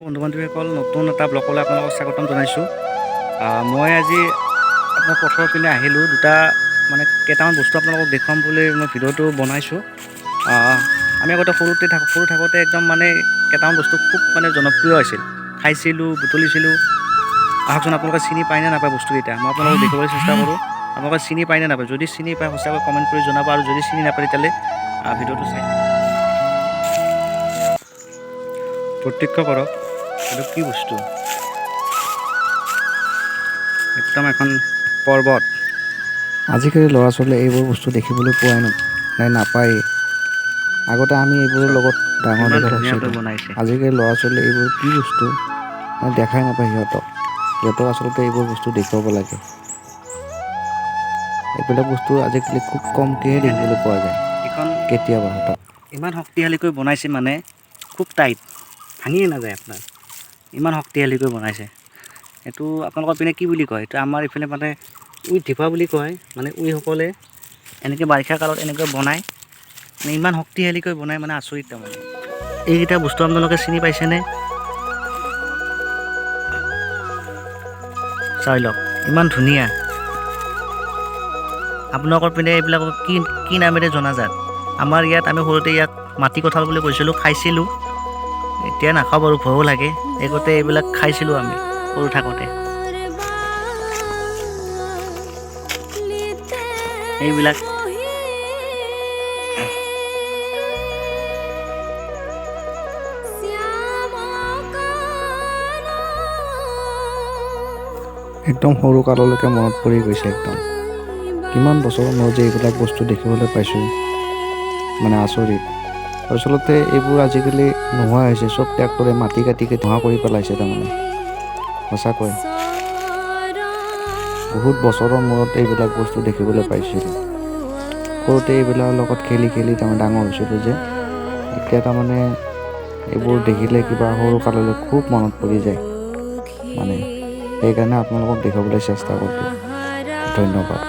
বন্ধু বান্ধৱীসকল নতুন এটা ব্লগলৈ আপোনালোকক স্বাগতম জনাইছোঁ। মই আজি আপোনাৰ পথৰৰ পিনে আহিলোঁ। মানে কেইটামান বস্তু আপোনালোকক দেখুৱাম বুলি মই ভিডিঅ'টো বনাইছোঁ। আমি আগতে সৰু থাকোঁতে একদম মানে কেইটামান বস্তু খুব মানে জনপ্ৰিয় আছিল, খাইছিলোঁ, বুটলিছিলোঁ। আহকচোন আপোনালোকে চিনি পায় নে নাপায় বস্তুকেইটা মই আপোনালোকক দেখুৱাবলৈ চেষ্টা কৰোঁ। আপোনালোকে চিনি পায় নে নাপায়, যদি চিনি পায় সঁচাকৈ কমেণ্ট কৰি জনাব, আৰু যদি চিনি নাপায় তেতিয়াহ'লে ভিডিঅ'টো চাই প্ৰত্যক্ষ কৰক এইটো কি বস্তু। একদম এখন পৰ্বত। আজিকালি ল'ৰা ছোৱালীয়ে এইবোৰ বস্তু দেখিবলৈ পোৱাই নাপায়েই। আগতে আমি এইবোৰৰ লগত ডাঙৰ দীঘল হৈছিলোঁ। আজিকালি ল'ৰা ছোৱালীয়ে এইবোৰ কি বস্তু দেখাই নাপায়। সিহঁতক আচলতে এইবোৰ বস্তু দেখুৱাব লাগে। এইবিলাক বস্তু আজিকালি খুব কমকৈহে দেখিবলৈ পোৱা যায়, কেতিয়াবা হঠাৎ। ইমান শক্তিশালীকৈ বনাইছে, মানে খুব টাইট, ভাঙিয়ে নাযায় আপোনাৰ। ইমান শক্তিশালীকৈ বনাইছে। এইটো আপোনালোকৰ পিনে কি বুলি কয়? এইটো আমাৰ ইফালে মানে উই ধিপা বুলি কয়। মানে উইসকলে এনেকৈ বাৰিষা কালত এনেকৈ বনায়, মানে ইমান শক্তিশালীকৈ বনায়, মানে আচৰিত তাৰমানে। এইকেইটা বস্তু আপোনালোকে চিনি পাইছেনে? চাই লওক ইমান ধুনীয়া। আপোনালোকৰ পিনে এইবিলাকক কি নামেৰে জনাজাত? আমাৰ ইয়াত আমি সৰুতে ইয়াক মাটি কঁঠাল বুলি কৈছিলোঁ, খাইছিলোঁ। এতিয়া নাখাওঁ বাৰু, ভয়ো লাগে। আগতে এইবিলাক খাইছিলোঁ আমি সৰু থাকোঁতে। এইবিলাক একদম সৰু কাললৈকে মনত পৰি গৈছে। একদম কিমান বছৰৰ মূৰত যে এইবিলাক বস্তু দেখিবলৈ পাইছোঁ, মানে আচৰিত। আচলতে এইবোৰ আজিকালি নোহোৱা হৈছে, চব ট্ৰেক্টৰে মাটি কাটি নোহোৱা কৰি পেলাইছে তাৰমানে। সঁচাকৈ বহুত বছৰৰ মূৰত এইবিলাক বস্তু দেখিবলৈ পাইছিলোঁ। সৰুতে এইবিলাকৰ লগত খেলি তাৰমানে ডাঙৰ হৈছিলোঁ যে, এতিয়া তাৰমানে এইবোৰ দেখিলে কিবা সৰু কাললৈ খুব মনত পৰি যায়। মানে সেইকাৰণে আপোনালোকক দেখুৱাবলৈ চেষ্টা কৰিলোঁ। ধন্যবাদ।